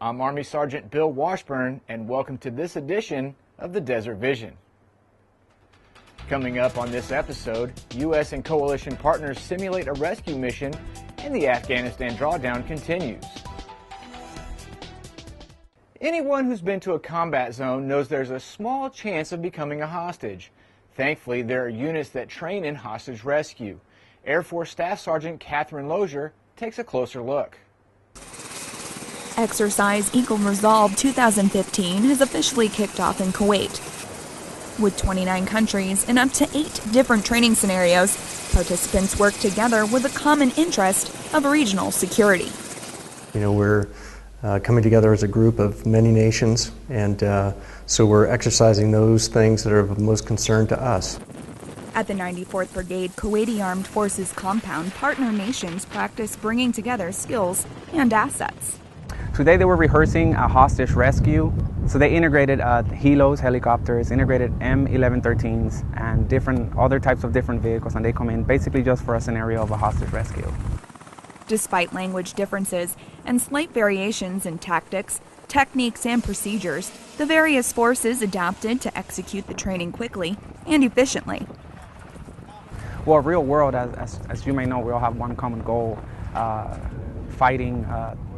I'm Army Sergeant Bill Washburn, and welcome to this edition of the Desert Vision. Coming up on this episode, U.S. and coalition partners simulate a rescue mission, and the Afghanistan drawdown continues. Anyone who's been to a combat zone knows there's a small chance of becoming a hostage. Thankfully, there are units that train in hostage rescue. Air Force Staff Sergeant Catherine Lozier takes a closer look. Exercise Eagle Resolve 2015 has officially kicked off in Kuwait. With 29 countries and up to 8 different training scenarios, participants work together with a common interest of regional security. We're coming together as a group of many nations, and so we're exercising those things that are of most concern to us. At the 94th Brigade Kuwaiti Armed Forces compound, partner nations practice bringing together skills and assets. Today they were rehearsing a hostage rescue. So they integrated helos, helicopters, integrated M1113s, and different other types of different vehicles, and they come in basically just for a scenario of a hostage rescue. Despite language differences and slight variations in tactics, techniques, and procedures, the various forces adapted to execute the training quickly and efficiently. Well, real world, as you may know, we all have one common goal, fighting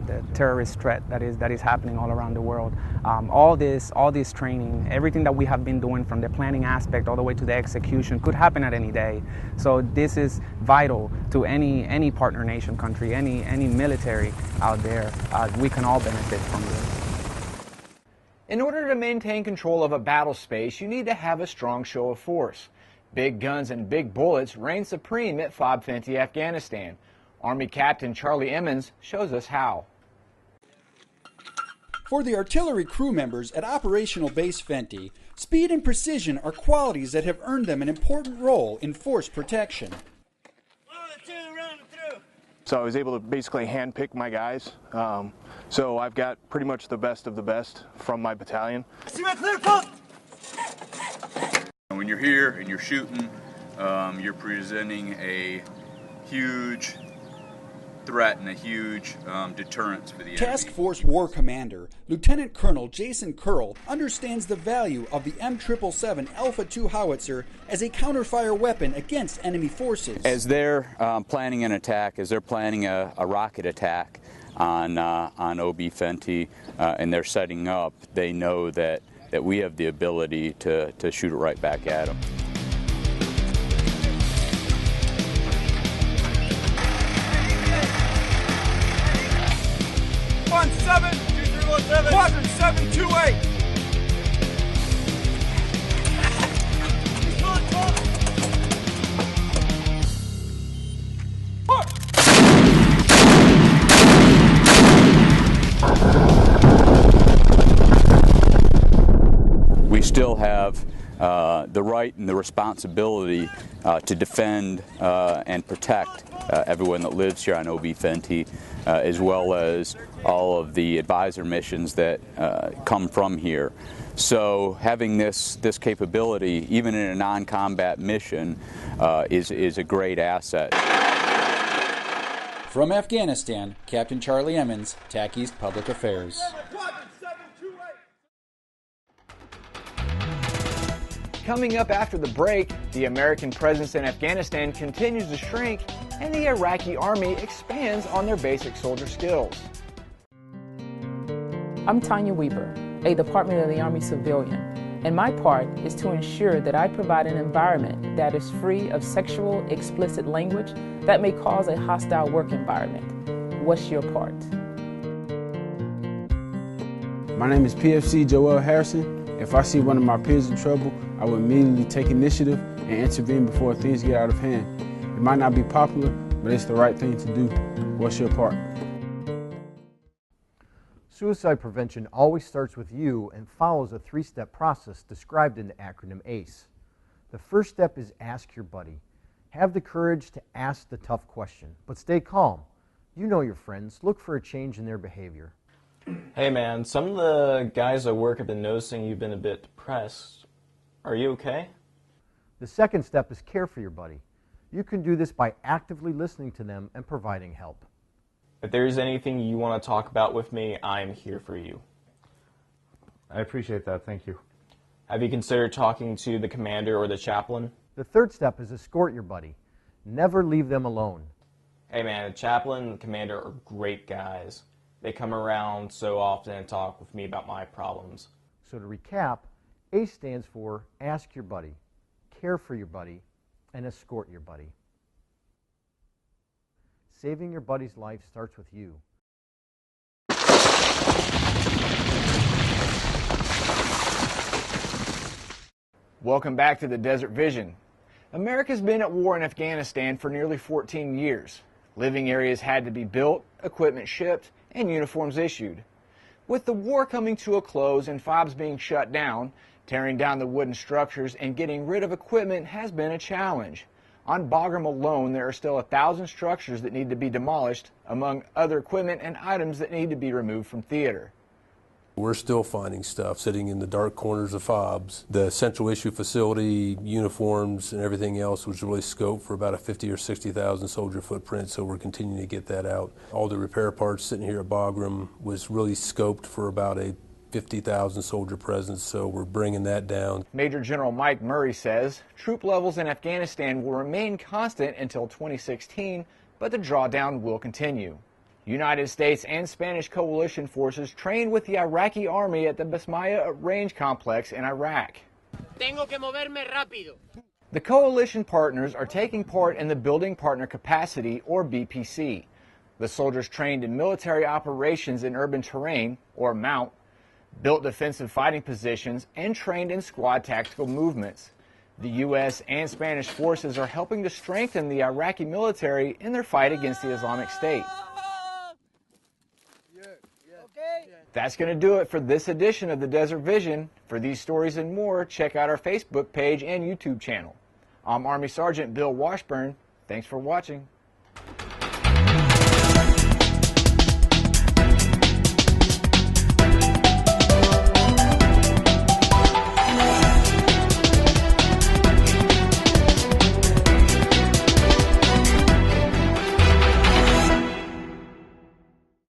the terrorist threat that is happening all around the world. All this training, everything that we have been doing from the planning aspect all the way to the execution could happen at any day. So this is vital to any partner nation country, any military out there. We can all benefit from this. In order to maintain control of a battle space, you need to have a strong show of force. Big guns and big bullets reign supreme at FOB Fenty, Afghanistan. Army Captain Charlie Emmons shows us how. For the artillery crew members at Operational Base Fenty, speed and precision are qualities that have earned them an important role in force protection. So I was able to basically handpick my guys. So I've got pretty much the best of the best from my battalion. When you're here and you're shooting, you're presenting a huge threat and a huge deterrence for the enemy. Task Force War Commander Lieutenant Colonel Jason Curl understands the value of the M777 Alpha II howitzer as a counterfire weapon against enemy forces. As they're planning an attack, as they're planning a rocket attack on OB Fenty, and they're setting up, they know that we have the ability to shoot it right back at them. 172317 quadrant 728. We still have the right and the responsibility to defend and protect everyone that lives here on OB Fenty, as well as all of the advisor missions that come from here. So having this capability, even in a non-combat mission, is a great asset. From Afghanistan, Captain Charlie Emmons, TAC East Public Affairs. Coming up after the break, the American presence in Afghanistan continues to shrink, and the Iraqi army expands on their basic soldier skills. I'm Tanya Weber, a Department of the Army civilian, and my part is to ensure that I provide an environment that is free of sexual, explicit language that may cause a hostile work environment. What's your part? My name is PFC Joel Harrison. If I see one of my peers in trouble, I will immediately take initiative and intervene before things get out of hand. It might not be popular, but it's the right thing to do. What's your part? Suicide prevention always starts with you and follows a 3-step process described in the acronym ACE. The first step is ask your buddy. Have the courage to ask the tough question, but stay calm. You know your friends. Look for a change in their behavior. Hey man, some of the guys at work have been noticing you've been a bit depressed. Are you okay? The second step is care for your buddy. You can do this by actively listening to them and providing help. If there's anything you want to talk about with me, I'm here for you. I appreciate that. Thank you. Have you considered talking to the commander or the chaplain? The third step is escort your buddy. Never leave them alone. Hey man, the chaplain and the commander are great guys. They come around so often and talk with me about my problems. So to recap, ACE stands for ask your buddy, care for your buddy, and escort your buddy. Saving your buddy's life starts with you. Welcome back to the Desert Vision. America's been at war in Afghanistan for nearly 14 years. Living areas had to be built, equipment shipped, and uniforms issued. With the war coming to a close and FOBs being shut down, tearing down the wooden structures and getting rid of equipment has been a challenge. On Bagram alone, there are still 1,000 structures that need to be demolished, among other equipment and items that need to be removed from theater. We're still finding stuff sitting in the dark corners of FOBs. The central issue facility, uniforms, and everything else was really scoped for about a 50 or 60,000 soldier footprint, so we're continuing to get that out. All the repair parts sitting here at Bagram was really scoped for about a 50,000 soldier presence, so we're bringing that down. Major General Mike Murray says troop levels in Afghanistan will remain constant until 2016, but the drawdown will continue. United States and Spanish coalition forces trained with the Iraqi army at the Basmaya range complex in Iraq. Tengo que moverme rápido. The coalition partners are taking part in the Building Partner Capacity, or BPC. The soldiers trained in military operations in urban terrain, or MOUNT, built defensive fighting positions, and trained in squad tactical movements. The U.S. and Spanish forces are helping to strengthen the Iraqi military in their fight against the Islamic State. That's going to do it for this edition of the Desert Vision. For these stories and more, check out our Facebook page and YouTube channel. I'm Army Sergeant Bill Washburn. Thanks for watching.